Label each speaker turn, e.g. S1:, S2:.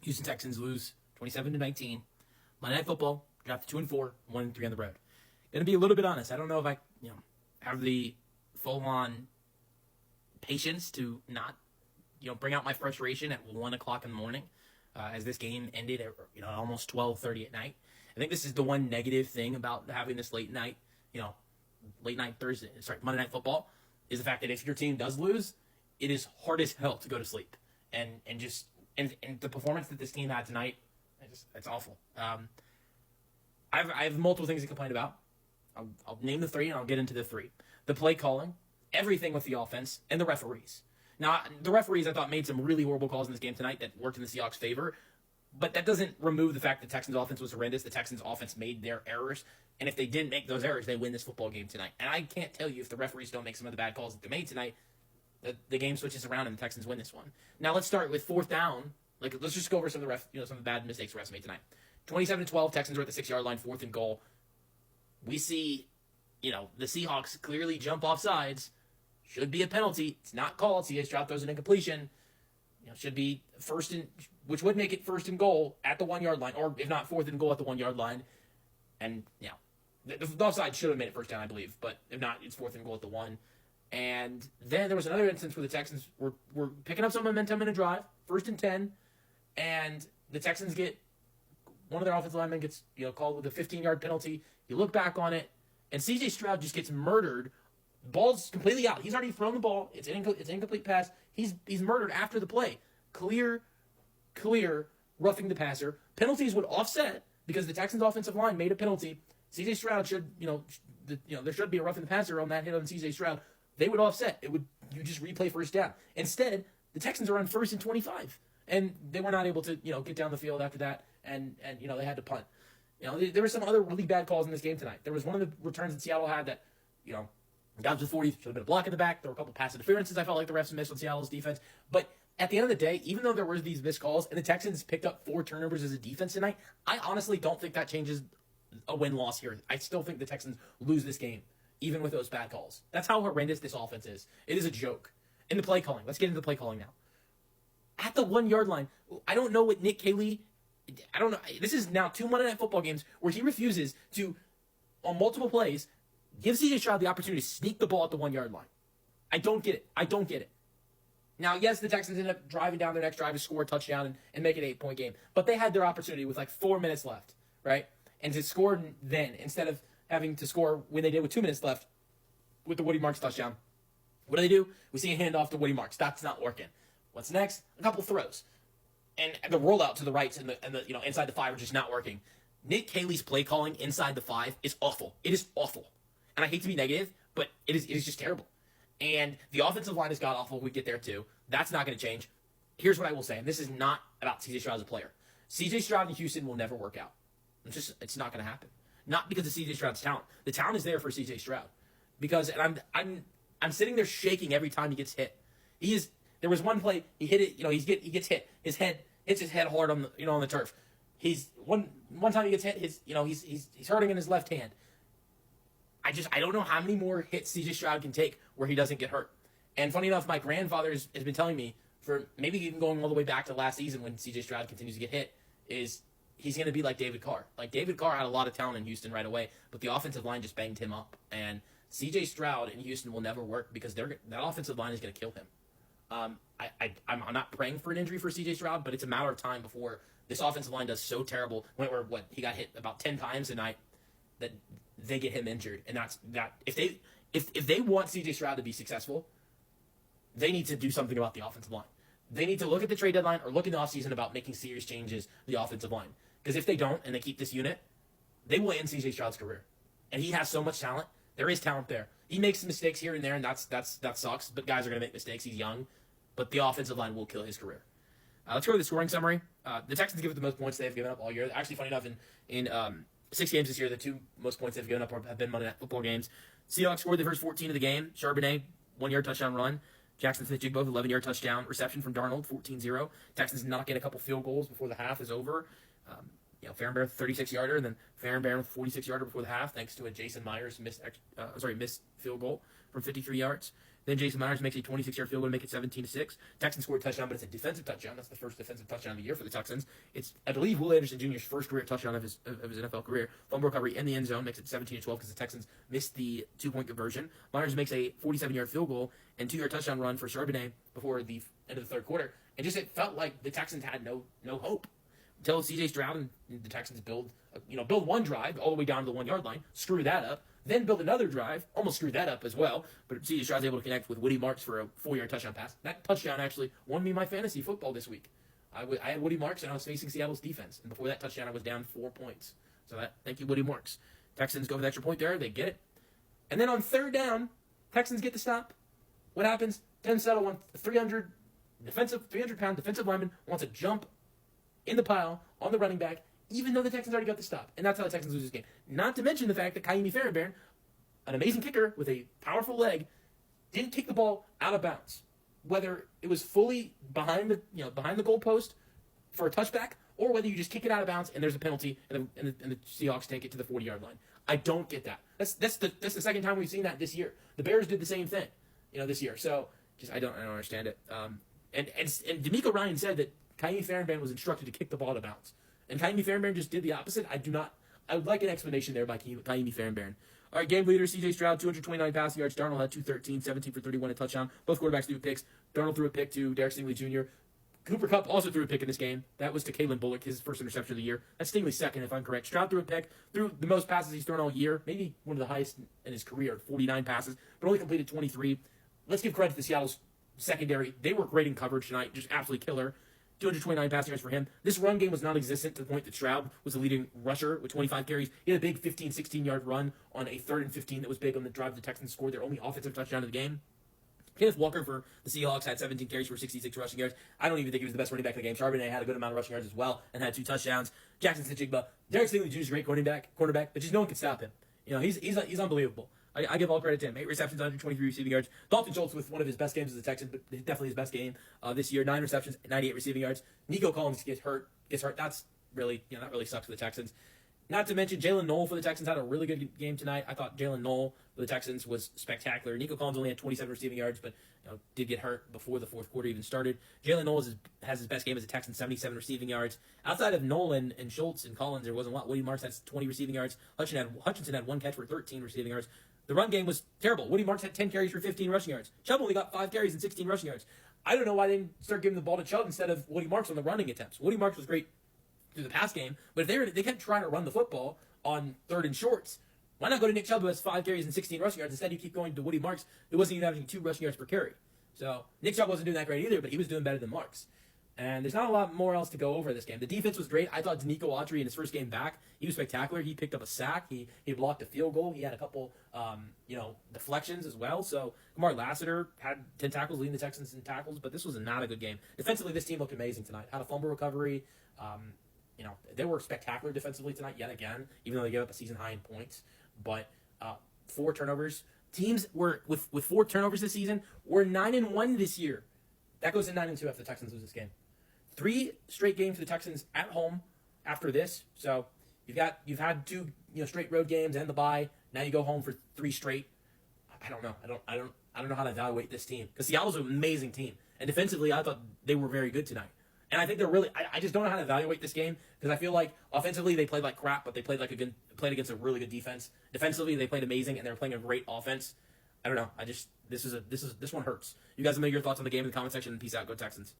S1: Houston Texans lose 27-19. Monday Night Football, dropped to 2-4, 1-3 on the road. Gonna be a little bit honest. I don't know if I, have the full-on patience to not, bring out my frustration at 1 o'clock in the morning, as this game ended at, almost 12:30 at night. I think this is the one negative thing about having this late night Monday Night Football, is the fact that if your team does lose, it is hard as hell to go to sleep. And the performance that this team had tonight, it's awful. I have multiple things to complain about. I'll name the three and I'll get into the three. The play calling, everything with the offense, and the referees. Now, the referees, I thought, made some really horrible calls in this game tonight that worked in the Seahawks' favor, but that doesn't remove the fact that the Texans' offense was horrendous. The Texans' offense made their errors, and if they didn't make those errors, they win this football game tonight. And I can't tell you if the referees don't make some of the bad calls that they made tonight, the game switches around and the Texans win this one. Now, let's start with fourth down. Let's just go over some of the some of the bad mistakes the refs made tonight. 27-12, Texans are at the 6-yard line, 4th and goal. We see, the Seahawks clearly jump off sides. Should be a penalty. It's not called. C.J. Stroud throws an incompletion. Should be which would make it 1st and goal at the 1-yard line, or if not 4th and goal at the 1-yard line. And, the offside should have made it first down, I believe. But if not, it's 4th and goal at the 1. And then there was another instance where the Texans were picking up some momentum in a drive, 1st and 10, and the Texans get, one of their offensive linemen gets called with a 15-yard penalty. You look back on it, and C.J. Stroud just gets murdered. Ball's completely out. He's already thrown the ball. It's an incomplete pass. He's murdered after the play. Clear, roughing the passer. Penalties would offset because the Texans' offensive line made a penalty. C.J. Stroud should, there should be a roughing the passer on that hit on C.J. Stroud. They would offset. You just replay first down. Instead, the Texans are on 1st and 25, and they were not able to, get down the field after that, and they had to punt. There were some other really bad calls in this game tonight. There was one of the returns that Seattle had that, got to the 40, should have been a block in the back. There were a couple pass interferences I felt like the refs missed on Seattle's defense. But at the end of the day, even though there were these missed calls and the Texans picked up 4 turnovers as a defense tonight, I honestly don't think that changes a win-loss here. I still think the Texans lose this game, even with those bad calls. That's how horrendous this offense is. It is a joke. In the play calling, let's get into the play calling now. At the 1-yard line, I don't know what Nick Caley, I don't know. This is now 2 Monday Night Football games where he refuses to, on multiple plays, give C.J. Stroud the opportunity to sneak the ball at the 1-yard line. I don't get it. Now, yes, the Texans ended up driving down their next drive to score a touchdown and make it an 8-point game. But they had their opportunity with 4 minutes left, right? And to score then, instead of having to score when they did with 2 minutes left with the Woody Marks touchdown. What do? We see a handoff to Woody Marks. That's not working. What's next? A couple throws. And the rollout to the rights and the inside the 5 are just not working. Nick Caley's play calling inside the 5 is awful. It is awful. And I hate to be negative, but it is just terrible. And the offensive line has got awful. We get there too. That's not going to change. Here's what I will say, and this is not about C.J. Stroud as a player. C.J. Stroud in Houston will never work out. It's not going to happen. Not because of C.J. Stroud's talent. The talent is there for C.J. Stroud. Because I'm sitting there shaking every time he gets hit. There was one play he hit it. He gets hit. His head hits his head hard on the turf. He's one time he gets hit. He's hurting in his left hand. I don't know how many more hits C.J. Stroud can take where he doesn't get hurt. And funny enough, my grandfather has been telling me, for maybe even going all the way back to last season when C.J. Stroud continues to get hit, is he's going to be like David Carr. Like, David Carr had a lot of talent in Houston right away, but the offensive line just banged him up. And C.J. Stroud in Houston will never work because that offensive line is going to kill him. I'm not praying for an injury for C.J. Stroud, but it's a matter of time before this offensive line does so terrible. He got hit about 10 times tonight that they get him injured. And if they want C.J. Stroud to be successful, they need to do something about the offensive line. They need to look at the trade deadline or look in the offseason about making serious changes to the offensive line. Because if they don't and they keep this unit, they will end C.J. Stroud's career. And he has so much talent. There is talent there. He makes mistakes here and there, and that sucks. But guys are going to make mistakes. He's young. But the offensive line will kill his career. Let's go to the scoring summary. The Texans give it the most points they've given up all year. Actually, funny enough, in 6 games this year, the 2 most points they've given up have been Monday Night Football games. Seahawks scored the first 14 of the game. Charbonnet, 1-yard touchdown run. Jackson Smith-Jigbo, 11-yard touchdown reception from Darnold, 14-0. Texans knock in a couple field goals before the half is over. Farrenbear 36-yarder, and then Farrenbear with 46-yarder before the half, thanks to a Jason Myers missed field goal from 53 yards. Then Jason Myers makes a 26-yard field goal to make it 17-6. Texans scored a touchdown, but it's a defensive touchdown. That's the first defensive touchdown of the year for the Texans. It's, I believe, Will Anderson Jr.'s first career touchdown of his NFL career. Fumble recovery in the end zone makes it 17-12 because the Texans missed the 2-point conversion. Myers makes a 47-yard field goal and 2-yard touchdown run for Charbonnet before the end of the third quarter. And just it felt like the Texans had no hope until C.J. Stroud and the Texans build one drive all the way down to the 1-yard line, screw that up. Then build another drive, almost screwed that up as well. But C.J. Stroud's able to connect with Woody Marks for a 4-yard touchdown pass. That touchdown actually won me my fantasy football this week. I had Woody Marks, and I was facing Seattle's defense. And before that touchdown, I was down 4 points. So thank you, Woody Marks. Texans go for the extra point there. They get it. And then on third down, Texans get the stop. What happens? Ten Settle wants a 300-pound defensive lineman wants to jump in the pile on the running back, even though the Texans already got the stop. And that's how the Texans lose this game. Not to mention the fact that Kaimi Fairbairn, an amazing kicker with a powerful leg, didn't kick the ball out of bounds. Whether it was fully behind the goalpost for a touchback, or whether you just kick it out of bounds and there's a penalty and the Seahawks take it to the 40-yard line. I don't get that. That's the second time we've seen that this year. The Bears did the same thing, this year. So I don't understand it. And D'Amico Ryan said that Kaimi Fairbairn was instructed to kick the ball out of bounds. And Kaimi Fairbairn just did the opposite. I would like an explanation there by Kaimi Fairbairn. All right, game leader, C.J. Stroud, 229 passing yards. Darnold had 213, 17 for 31, a touchdown. Both quarterbacks threw picks. Darnold threw a pick to Derek Stingley Jr. Cooper Kupp also threw a pick in this game. That was to Kalen Bullock, his first interception of the year. That's Stingley's second, if I'm correct. Stroud threw a pick, threw the most passes he's thrown all year, maybe one of the highest in his career, 49 passes, but only completed 23. Let's give credit to Seattle's secondary. They were great in coverage tonight, just absolutely killer. 229 passing yards for him. This run game was non-existent to the point that Stroud was the leading rusher with 25 carries. He had a big 15, 16-yard run on a 3rd and 15 that was big on the drive the Texans scored their only offensive touchdown of the game. Kenneth Walker for the Seahawks had 17 carries for 66 rushing yards. I don't even think he was the best running back of the game. Charbonnet had a good amount of rushing yards as well and had 2 touchdowns. Jackson Stigba, Derek Stingley Jr. is a great quarterback, but just no one can stop him. He's unbelievable. I give all credit to him. 8 receptions, 123 receiving yards. Dalton Schultz with one of his best games as a Texan, but definitely his best game this year. 9 receptions, 98 receiving yards. Nico Collins gets hurt. That's really, that really sucks for the Texans. Not to mention Jalen Knoll for the Texans had a really good game tonight. I thought Jalen Knoll for the Texans was spectacular. Nico Collins only had 27 receiving yards, but did get hurt before the fourth quarter even started. Jalen Knoll has his best game as a Texan, 77 receiving yards. Outside of Nolan and Schultz and Collins, there wasn't a lot. Woody Marks has 20 receiving yards. Hutchinson had 1 catch for 13 receiving yards. The run game was terrible. Woody Marks had 10 carries for 15 rushing yards. Chubb only got 5 carries and 16 rushing yards. I don't know why they didn't start giving the ball to Chubb instead of Woody Marks on the running attempts. Woody Marks was great through the pass game, but if they kept trying to run the football on 3rd and shorts, why not go to Nick Chubb, who has 5 carries and 16 rushing yards? Instead, you keep going to Woody Marks, who wasn't even averaging 2 rushing yards per carry. So Nick Chubb wasn't doing that great either, but he was doing better than Marks. And there's not a lot more else to go over this game. The defense was great. I thought Danico Autry in his first game back, he was spectacular. He picked up a sack. He blocked a field goal. He had a couple, deflections as well. So Kamar Lassiter had 10 tackles, leading the Texans in tackles, but this was not a good game. Defensively, this team looked amazing tonight. Had a fumble recovery. They were spectacular defensively tonight yet again, even though they gave up a season high in points. But 4 turnovers. Teams were with 4 turnovers this season were 9-1 this year. That goes to 9-2 after the Texans lose this game. 3 straight games for the Texans at home after this. So you've had 2 straight road games and the bye. Now you go home for 3 straight. I don't know. I don't know how to evaluate this team because Seattle's an amazing team, and defensively I thought they were very good tonight. And I think they're really. I just don't know how to evaluate this game because I feel like offensively they played like crap, but they played played against a really good defense. Defensively they played amazing, and they were playing a great offense. I don't know. This one hurts. You guys let me know your thoughts on the game in the comment section, and peace out. Go Texans.